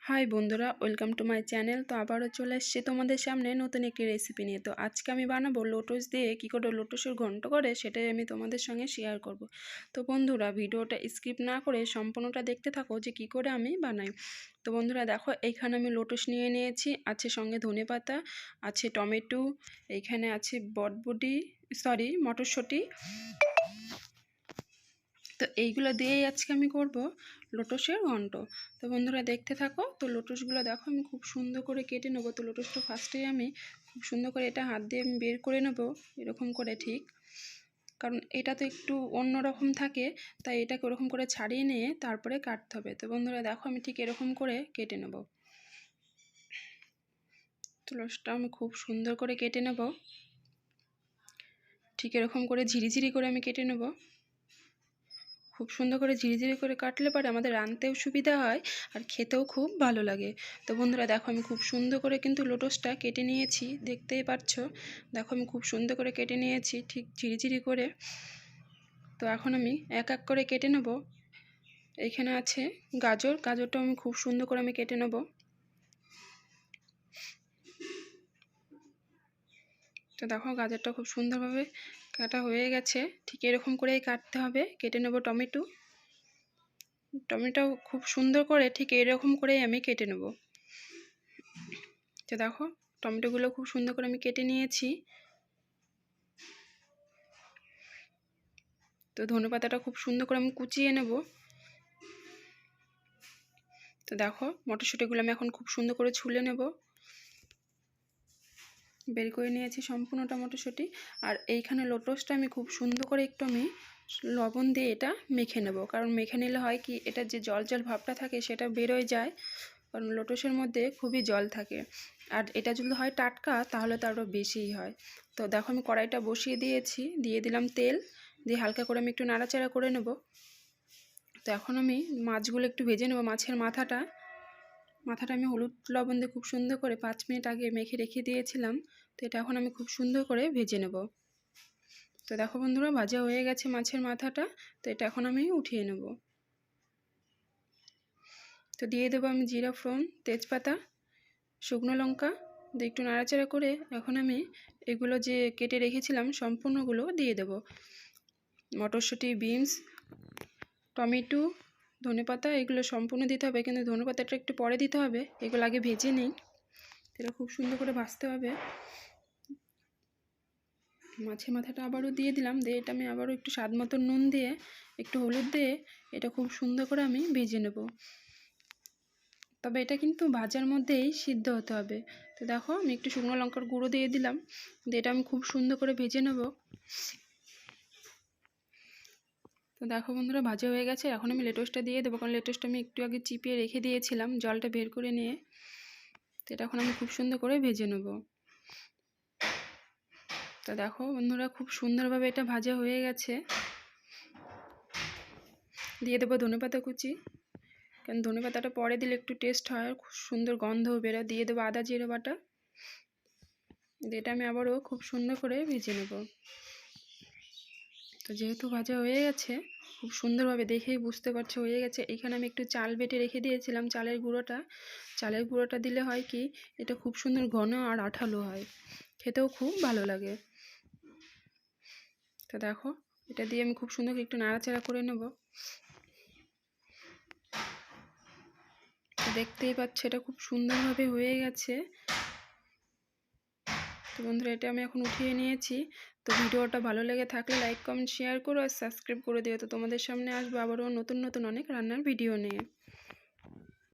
High বন্ধুরা, welcome to my channel. তো আবারও চলে এসেছি তোমাদের সামনে নতুন একটি রেসিপি নিয়ে। তো আজকে আমি বানাবো লোটস দিয়ে কী করে লোটসের ঘন্ট করে, সেটাই আমি তোমাদের সঙ্গে শেয়ার করব। তো বন্ধুরা, ভিডিওটা স্কিপ না করে সম্পূর্ণটা দেখতে থাকো যে কী করে আমি বানাই। তো বন্ধুরা দেখো, এইখানে আমি লোটস নিয়ে নিয়েছি, আছে সঙ্গে ধনেপাতা, আছে টমেটো, এইখানে আছে মটরশুঁটি। তো এইগুলো দিয়েই আজকে আমি করব লোটসের ঘন্ট। তো বন্ধুরা দেখতে থাকো। তো লোটসগুলো দেখো আমি খুব সুন্দর করে কেটে নেবো। তো লোটসটা ফার্স্টেই আমি খুব সুন্দর করে এটা হাত দিয়ে আমি বের করে নেবো, এরকম করে, ঠিক, কারণ এটা তো একটু অন্য রকম থাকে, তাই এটাকে ওরকম করে ছাড়িয়ে নিয়ে তারপরে কাটতে হবে। তো বন্ধুরা দেখো আমি ঠিক এরকম করে কেটে নেব। তো লোটসটা আমি খুব সুন্দর করে কেটে নেব, ঠিক এরকম করে ঝিরিঝিরি করে আমি কেটে নেব। খুব সুন্দর করে ঝিরিঝিরি করে কাটলে পরে আমাদের রাঁধতেও সুবিধা হয় আর খেতেও খুব ভালো লাগে। তো বন্ধুরা দেখো আমি খুব সুন্দর করে কিন্তু লোটসটা কেটে নিয়েছি, দেখতেই পাচ্ছ। দেখো আমি খুব সুন্দর করে কেটে নিয়েছি ঠিক ঝিরিঝিরি করে। তো এখন আমি এক এক করে কেটে নেব। এইখানে আছে গাজরটা আমি খুব সুন্দর করে আমি কেটে নেব। তো দেখো গাজরটা খুব সুন্দরভাবে কাটা হয়ে গেছে, ঠিক এরকম করেই কাটতে হবে। কেটে নেব টমেটো খুব সুন্দর করে ঠিক এরকম করেই আমি কেটে নেব। তো দেখো টমেটোগুলো খুব সুন্দর করে আমি কেটে নিয়েছি। তো ধনেপাতাটা খুব সুন্দর করে আমি কুচিয়ে নেব। তো দেখো মটরশুঁটিগুলো আমি এখন খুব সুন্দর করে ছুলে নেব। বের করে নিয়েছি সম্পূর্ণটা মটরশুঁটি। আর এইখানে লোটসটা আমি খুব সুন্দর করে একটু আমি লবণ দিয়ে এটা মেখে নেব, কারণ মেখে নিলে হয় কি, এটা যে জল জল ভাবটা থাকে সেটা বেরোয় যায়, কারণ লোটসের মধ্যে খুবই জল থাকে। আর এটা যদি হয় টাটকা তাহলে তো আরও বেশিই হয়। তো দেখো আমি কড়াইটা বসিয়ে দিয়েছি, দিয়ে দিলাম তেল, দিয়ে হালকা করে আমি একটু নাড়াচাড়া করে নেব। তো এখন আমি মাছগুলো একটু ভেজে নেব। মাছের মাথাটা আমি হলুদ লবণ দিয়ে খুব সুন্দর করে 5 মিনিট আগে মেখে রেখে দিয়েছিলাম। তো এটা এখন আমি খুব সুন্দর করে ভেজে নেব। তো দেখো বন্ধুরা, ভাজা হয়ে গেছে মাছের মাথাটা। তো এটা এখন আমি উঠিয়ে নেব। তো দিয়ে দেবো আমি জিরা ফোড়ন, তেজপাতা, শুকনো লঙ্কা দিয়ে একটু নাড়াচাড়া করে এখন আমি এগুলো যে কেটে রেখেছিলাম সম্পূর্ণগুলো দিয়ে দেব। মটরশুঁটি, বিনস, টমেটো, ধনেপাতা এগুলো সম্পূর্ণ দিতে হবে, কিন্তু ধনেপাতাটা একটু পরে দিতে হবে, এগুলো আগে ভেজে নিই। এটা খুব সুন্দর করে ভাজতে হবে। মাছের মাথাটা আবারও দিয়ে দিলাম, দিয়ে এটা আমি আবারও একটু স্বাদ মতো নুন দিয়ে একটু হলুদ দিয়ে এটা খুব সুন্দর করে আমি ভেজে নেব। তবে এটা কিন্তু ভাজার মধ্যেই সিদ্ধ হতে হবে। তো দেখো আমি একটু শুকনো লঙ্কার গুঁড়ো দিয়ে দিলাম, দিয়ে এটা আমি খুব সুন্দর করে ভেজে নেব। তো দেখো বন্ধুরা, ভাজা হয়ে গেছে। এখন আমি লেটুসটা দিয়ে দেবো, কারণ লেটুসটা আমি একটু আগে চিপিয়ে রেখে দিয়েছিলাম জলটা বের করে নিয়ে। তো এটা এখন আমি খুব সুন্দর করে ভেজে নেব। তো দেখো বন্ধুরা, খুব সুন্দরভাবে এটা ভাজা হয়ে গেছে। দিয়ে দেবো ধনেপাতা কুচি, কারণ ধনেপাতাটা পরে দিলে একটু টেস্ট হয়, খুব সুন্দর গন্ধও বেরোয়। দিয়ে দেবো আদা জিরে বাটা, এটা আমি আবারও খুব সুন্দর করে ভেজে নেব। তো যেহেতু ভাজা হয়ে গেছে, খুব সুন্দরভাবে দেখেই বুঝতে পারছো হয়ে গেছে। এখানে আমি একটু চাল বেটে রেখে দিয়েছিলাম, চালের গুঁড়োটা দিলে হয় কি, এটা খুব সুন্দর ঘন আর আঠালো হয়, খেতেও খুব ভালো লাগে। তো দেখো এটা দিয়ে আমি খুব সুন্দর একটু নাড়াচাড়া করে নেব। দেখতেই পাচ্ছ এটা খুব সুন্দরভাবে হয়ে গেছে। তো বন্ধুরা, এটা আমি এখন উঠিয়ে নিয়েছি। তো ভিডিওটা ভালো লেগে থাকলে লাইক, কমেন্ট, শেয়ার করো আর সাবস্ক্রাইব করে দিও। তো তোমাদের সামনে আসবো আবারও নতুন নতুন অনেক রান্নার ভিডিও নিয়ে।